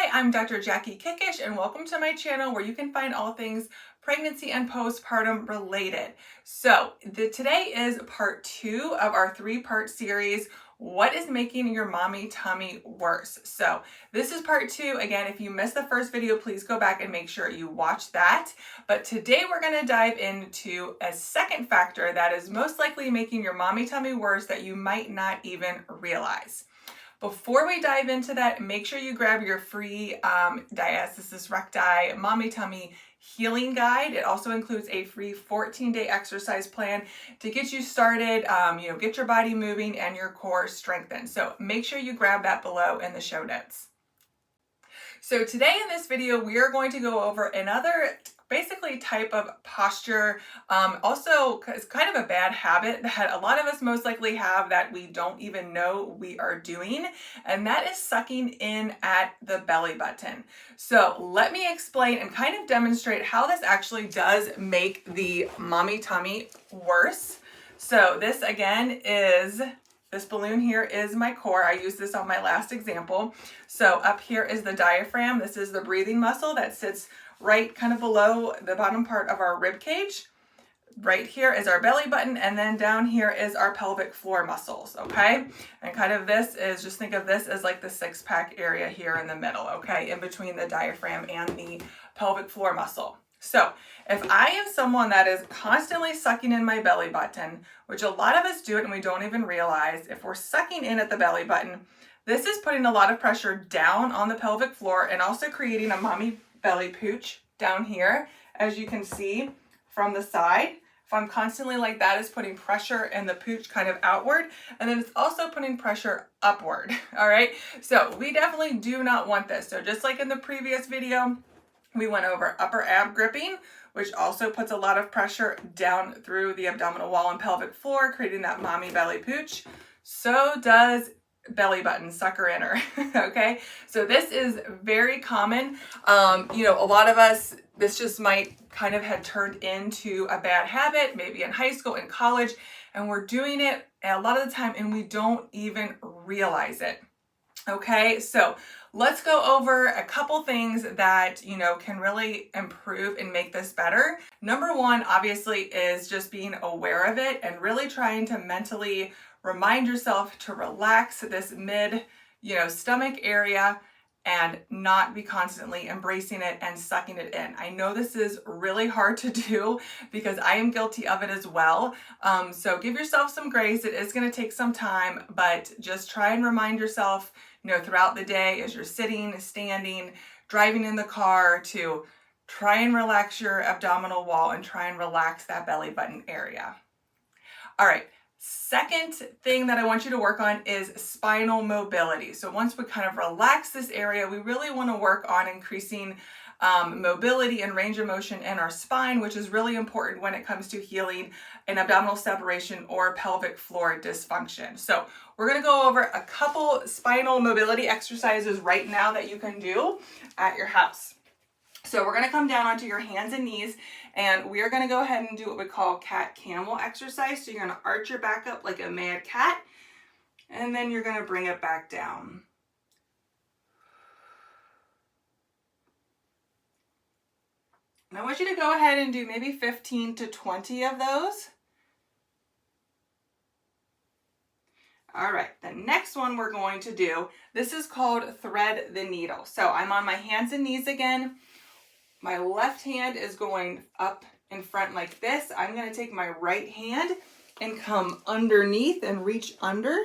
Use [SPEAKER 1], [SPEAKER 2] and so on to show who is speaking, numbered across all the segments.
[SPEAKER 1] Hi, I'm Dr. Jackie Kickish, and welcome to my channel where you can find all things pregnancy and postpartum related. So today is part 2 of our 3-part series, What is Making Your Mommy Tummy Worse? So this is part 2. Again, if you missed the first video, please go back and make sure you watch that. But today we're going to dive into a second factor that is most likely making your mommy tummy worse that you might not even realize. Before we dive into that, make sure you grab your free diastasis recti mommy tummy healing guide. It also includes a free 14-day exercise plan to get you started, get your body moving and your core strengthened. So make sure you grab that below in the show notes. So today in this video, we are going to go over another basically type of posture. Also, it's kind of a bad habit that a lot of us most likely have that we don't even know we are doing, and that is sucking in at the belly button. So let me explain and kind of demonstrate how this actually does make the mommy tummy worse. So this again is this balloon here is my core. I used this on my last example. So up here is the diaphragm. This is the breathing muscle that sits right kind of below the bottom part of our rib cage. Right here is our belly button, and then down here is our pelvic floor muscles, okay? And kind of this is, just think of this as like the six-pack area here in the middle, okay? In between the diaphragm and the pelvic floor muscle. So if I am someone that is constantly sucking in my belly button, which a lot of us do it and we don't even realize, if we're sucking in at the belly button, this is putting a lot of pressure down on the pelvic floor and also creating a mommy belly pooch down here, as you can see from the side. If I'm constantly like that, it's putting pressure in the pooch kind of outward, and then it's also putting pressure upward, all right? So we definitely do not want this. So just like in the previous video, we went over upper ab gripping, which also puts a lot of pressure down through the abdominal wall and pelvic floor, creating that mommy belly pooch. So does belly button sucker inner. Okay, so this is very common. A lot of us, this just might kind of had turned into a bad habit, maybe in high school, in college, and we're doing it a lot of the time and we don't even realize it. Okay, so let's go over a couple things that, can really improve and make this better. Number one, obviously, is just being aware of it and really trying to mentally remind yourself to relax this mid, stomach area and not be constantly embracing it and sucking it in. I know this is really hard to do because I am guilty of it as well. So give yourself some grace. It is going to take some time, but just try and remind yourself, throughout the day as you're sitting, standing, driving in the car, to try and relax your abdominal wall and try and relax that belly button area. All right. Second thing that I want you to work on is spinal mobility. So once we kind of relax this area, we really want to work on increasing mobility and range of motion in our spine, which is really important when it comes to healing an abdominal separation or pelvic floor dysfunction. So we're going to go over a couple spinal mobility exercises right now that you can do at your house. So we're going to come down onto your hands and knees, and we are going to go ahead and do what we call cat-camel exercise. So you're going to arch your back up like a mad cat, and then you're going to bring it back down. And I want you to go ahead and do maybe 15 to 20 of those. All right, the next one we're going to do, this is called thread the needle. So I'm on my hands and knees again. My left hand is going up in front like this. I'm going to take my right hand and come underneath and reach under.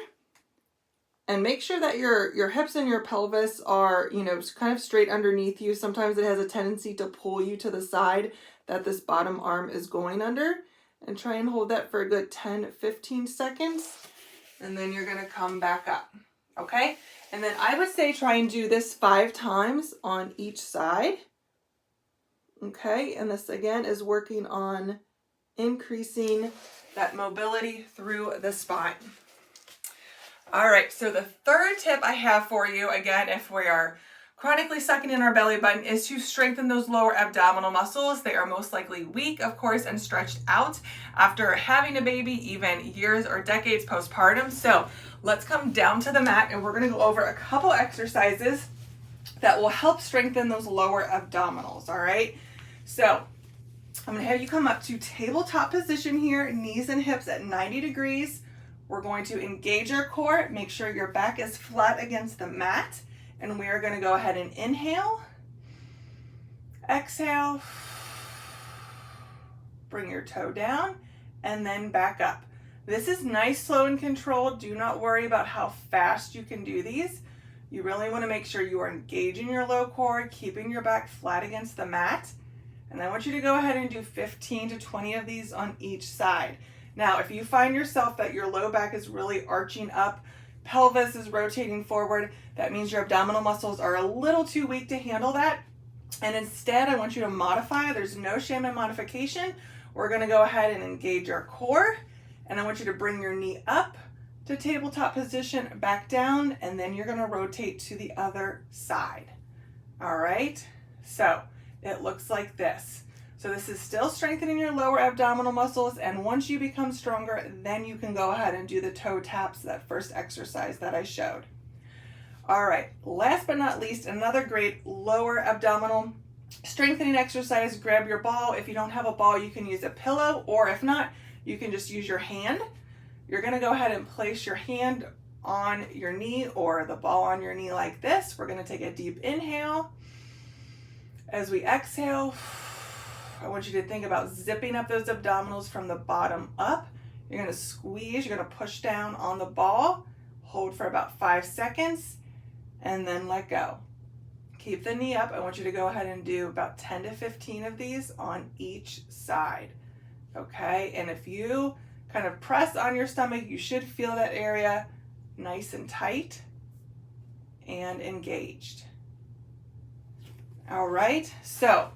[SPEAKER 1] And make sure that your hips and your pelvis are, kind of straight underneath you. Sometimes it has a tendency to pull you to the side that this bottom arm is going under. And try and hold that for a good 10-15 seconds. And then you're going to come back up. Okay? And then I would say try and do this 5 times on each side. Okay, and this again is working on increasing that mobility through the spine. All right, so the third tip I have for you, again, if we are chronically sucking in our belly button, is to strengthen those lower abdominal muscles. They are most likely weak, of course, and stretched out after having a baby, even years or decades postpartum. So let's come down to the mat and we're going to go over a couple exercises that will help strengthen those lower abdominals, all right? So I'm gonna have you come up to tabletop position here, knees and hips at 90 degrees. We're going to engage our core, make sure your back is flat against the mat, and we are gonna go ahead and inhale, exhale, bring your toe down, and then back up. This is nice, slow, and controlled. Do not worry about how fast you can do these. You really want to make sure you are engaging your low core, keeping your back flat against the mat. And I want you to go ahead and do 15 to 20 of these on each side. Now, if you find yourself that your low back is really arching up, pelvis is rotating forward, that means your abdominal muscles are a little too weak to handle that. And instead, I want you to modify. There's no shame in modification. We're going to go ahead and engage our core. And I want you to bring your knee up to tabletop position, back down, and then you're gonna rotate to the other side. All right, so it looks like this. So this is still strengthening your lower abdominal muscles, and once you become stronger, then you can go ahead and do the toe taps, that first exercise that I showed. All right, last but not least, another great lower abdominal strengthening exercise. Grab your ball. If you don't have a ball, you can use a pillow, or if not, you can just use your hand. You're gonna go ahead and place your hand on your knee or the ball on your knee like this. We're gonna take a deep inhale. As we exhale, I want you to think about zipping up those abdominals from the bottom up. You're gonna squeeze, you're gonna push down on the ball, hold for about 5 seconds, and then let go. Keep the knee up. I want you to go ahead and do about 10 to 15 of these on each side. Okay, and if you kind of press on your stomach, you should feel that area nice and tight and engaged. All right, so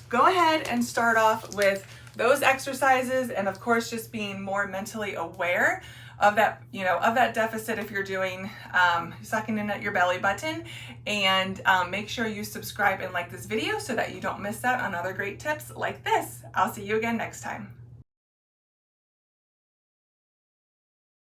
[SPEAKER 1] go ahead and start off with those exercises, and of course, just being more mentally aware of that, of that deficit if you're doing sucking in at your belly button. And make sure you subscribe and like this video so that you don't miss out on other great tips like this. I'll see you again next time.